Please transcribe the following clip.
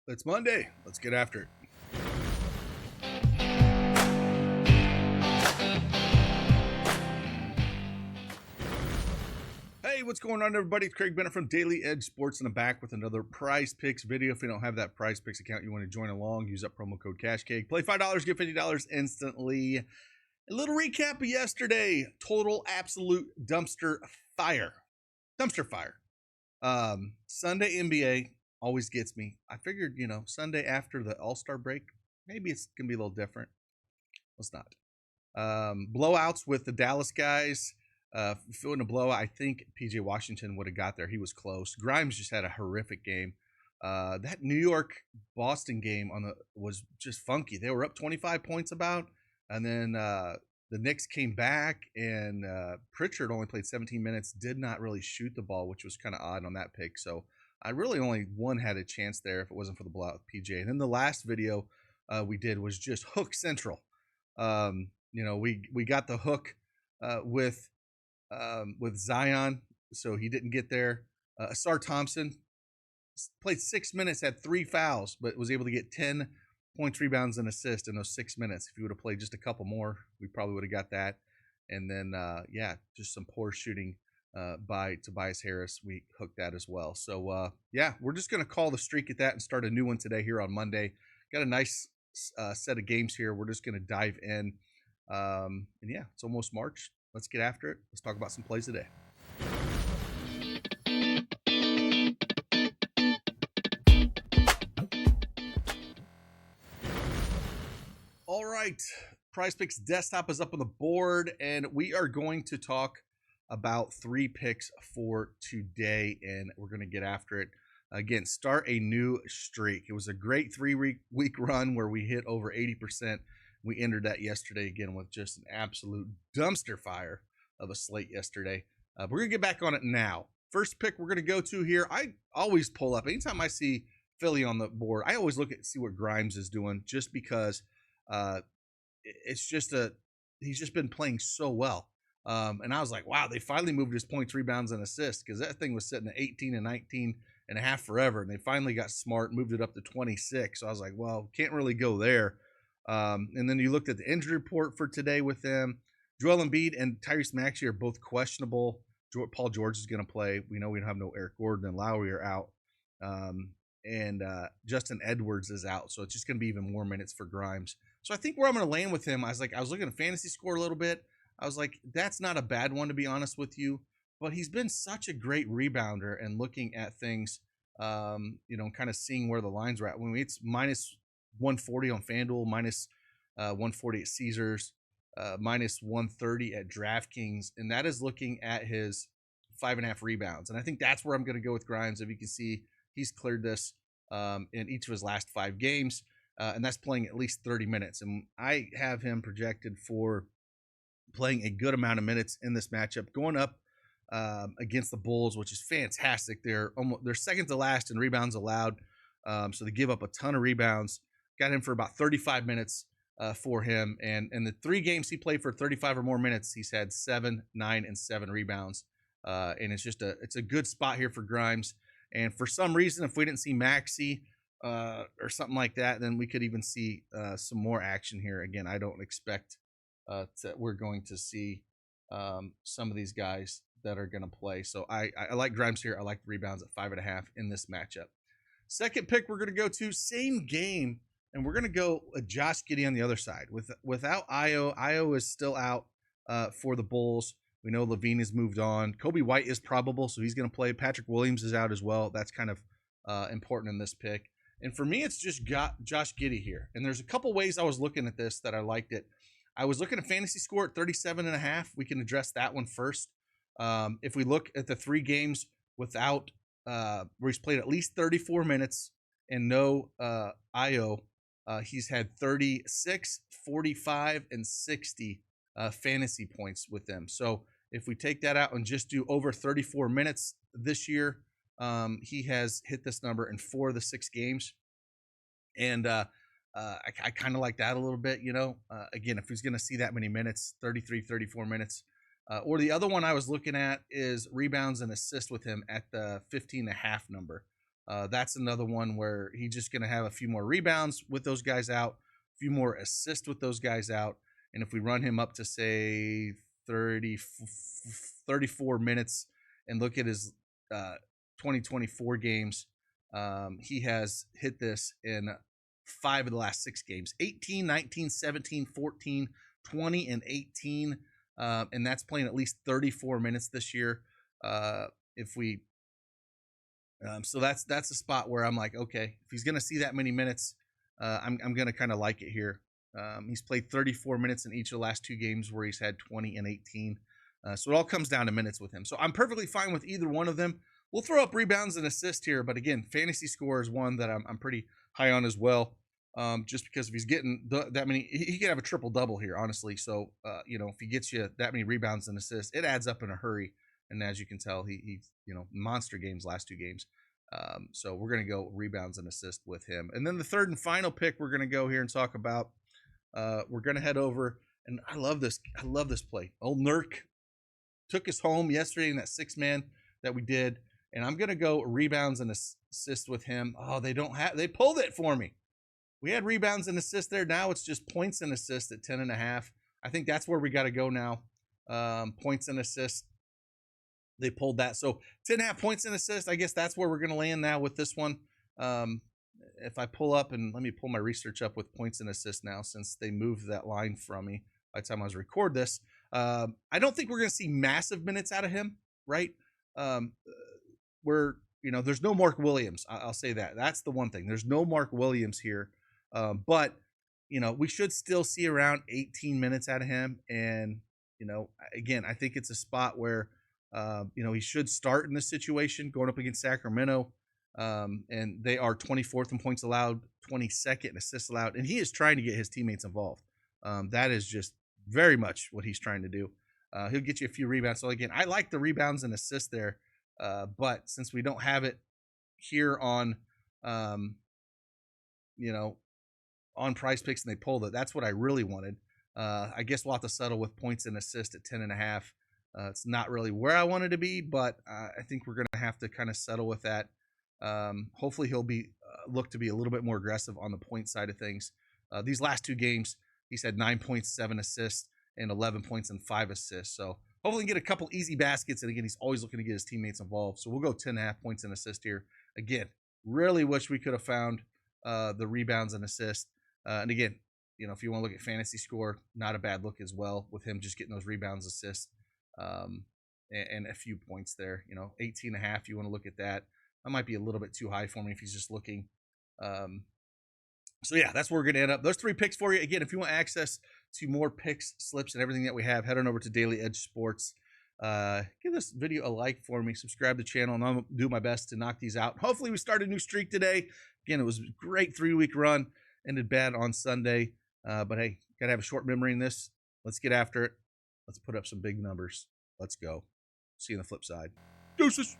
It's Monday. Let's get after it. Hey, what's going on, everybody? It's Craig Bennett from Daily Edge Sports, and I'm back with another PrizePicks video. If you don't have that PrizePicks account, you want to join along, use that promo code CashKeg. Play $5, get $50 instantly. A little recap of yesterday. Total absolute dumpster fire. Dumpster fire. Sunday NBA always gets me. I figured, Sunday after the All-Star break, maybe it's going to be a little different. It's not. Blowouts with the Dallas guys. Feeling a blowout, I think PJ Washington would have got there. He was close. Grimes just had a horrific game. That New York-Boston game was just funky. They were up 25 points and then the Knicks came back, and Pritchard only played 17 minutes, did not really shoot the ball, which was kind of odd on that pick. So I really only one had a chance there if it wasn't for the blowout with PJ. And then the last video we did was just hook central. We got the hook with Zion, so he didn't get there. Asar Thompson played 6 minutes, had 3 fouls, but was able to get 10 points, rebounds, and assists in those 6 minutes. If he would have played just a couple more, we probably would have got that. And then, just some poor shooting by Tobias Harris. We hooked that as well. So, we're just going to call the streak at that and start a new one today here on Monday. Got a nice set of games here. We're just going to dive in. It's almost March. Let's get after it. Let's talk about some plays today. All right, PrizePicks desktop is up on the board, and we are going to talk about 3 picks for today, and we're going to get after it. Again, start a new streak. It was a great 3-week run where we hit over 80%. We entered that yesterday again with just an absolute dumpster fire of a slate yesterday. We're going to get back on it now. First pick we're going to go to here, I always pull up. Anytime I see Philly on the board, I always look at see what Grimes is doing, just because he's just been playing so well. And I was like, wow, they finally moved his points, rebounds, and assists, because that thing was sitting at 18 and 19 and a half forever. And they finally got smart, moved it up to 26. So I was like, well, can't really go there. And then you looked at the injury report for today with them. Joel Embiid and Tyrese Maxey are both questionable. Paul George is going to play. We know we don't have no Eric Gordon, and Lowry are out. And Justin Edwards is out. So it's just going to be even more minutes for Grimes. So I think where I'm going to land with him, I was looking at fantasy score a little bit. I was like, that's not a bad one, to be honest with you. But he's been such a great rebounder, and looking at things, kind of seeing where the lines are at. When it's minus 140 on FanDuel, minus 140 at Caesars, minus 130 at DraftKings, and that is looking at his 5.5 rebounds. And I think that's where I'm going to go with Grimes. If you can see, he's cleared this in each of his last 5 games, and that's playing at least 30 minutes. And I have him projected for playing a good amount of minutes in this matchup, going up against the Bulls, which is fantastic. They're second to last in rebounds allowed, so they give up a ton of rebounds. Got him for about 35 minutes for him, and in the 3 games he played for 35 or more minutes, he's had 7, 9, and 7 rebounds, and it's a good spot here for Grimes. And for some reason, if we didn't see Maxey or something like that, then we could even see some more action here. Again, I don't expect we're going to see some of these guys that are going to play. So I like Grimes here. I like the rebounds at 5.5 in this matchup. Second pick we're going to go to, same game, and we're going to go Josh Giddey on the other side. Without Io. Io is still out for the Bulls. We know Levine has moved on. Kobe White is probable, so he's going to play. Patrick Williams is out as well. That's kind of important in this pick. And for me, it's just got Josh Giddey here. And there's a couple ways I was looking at this that I liked it. I was looking at fantasy score at 37.5. We can address that one first. If we look at the 3 games without where he's played at least 34 minutes and no Io, he's had 36, 45, and 60 fantasy points with them. So if we take that out and just do over 34 minutes this year, he has hit this number in 4 of the 6 games. And I kind of like that a little bit, again, if he's going to see that many minutes, 33, 34 minutes. Or the other one I was looking at is rebounds and assists with him at the 15.5 number. That's another one where he's just going to have a few more rebounds with those guys out, a few more assists with those guys out. And if we run him up to, say, 34 minutes and look at his 2024 games, he has hit this in 5 of the last 6 games: 18, 19, 17, 14, 20, and 18. And that's playing at least 34 minutes this year. So that's a spot where I'm like, okay, if he's going to see that many minutes, I'm going to kind of like it here. He's played 34 minutes in each of the last 2 games where he's had 20 and 18. So it all comes down to minutes with him. So I'm perfectly fine with either one of them. We'll throw up rebounds and assists here, but again, fantasy score is one that I'm pretty high on as well. Just because if he's getting that many, he could have a triple double here, honestly. So if he gets you that many rebounds and assists, it adds up in a hurry. And as you can tell, he's monster games last 2 games. So we're going to go rebounds and assist with him. And then the third and final pick we're going to go here and talk about. We're going to head over, and I love this play. Old Nurk took us home yesterday in that 6-man that we did, and I'm going to go rebounds and assist with him. Oh, they pulled it for me. We had rebounds and assists there. Now it's just points and assists at 10.5. I think that's where we got to go now. Points and assists. They pulled that. So 10.5 points and assists. I guess that's where we're going to land now with this one. If I pull up, and let me pull my research up with points and assists now, since they moved that line from me by the time I was record this. I don't think we're going to see massive minutes out of him, right? There's no Mark Williams. I'll say that. That's the one thing. There's no Mark Williams here. But we should still see around 18 minutes out of him. And, again, I think it's a spot where, he should start in this situation going up against Sacramento. And they are 24th in points allowed, 22nd in assists allowed. And he is trying to get his teammates involved. That is just very much what he's trying to do. He'll get you a few rebounds. So, again, I like the rebounds and assists there. But since we don't have it here on, on PrizePicks and they pulled it, that's what I really wanted. I guess we'll have to settle with points and assists at 10.5. It's not really where I wanted to be, but I think we're going to have to kind of settle with that. Hopefully he'll be look to be a little bit more aggressive on the point side of things. These last 2 games, he's had 9 points, 7 assists, and 11 points and 5 assists. So hopefully get a couple easy baskets. And again, he's always looking to get his teammates involved. So we'll go 10.5 points and assist here. Again, really wish we could have found the rebounds and assists. And again, if you want to look at fantasy score, not a bad look as well with him just getting those rebounds, assists, and a few points there. 18.5. You want to look at that. That might be a little bit too high for me if he's just looking. So yeah, that's where we're going to end up. Those 3 picks for you. Again, if you want access to more picks, slips, and everything that we have, head on over to Daily Edge Sports. Give this video a like for me. Subscribe to the channel, and I'll do my best to knock these out. Hopefully we start a new streak today. Again, it was a great 3-week run. Ended bad on Sunday. But hey, got to have a short memory in this. Let's get after it. Let's put up some big numbers. Let's go. See you on the flip side. Deuces.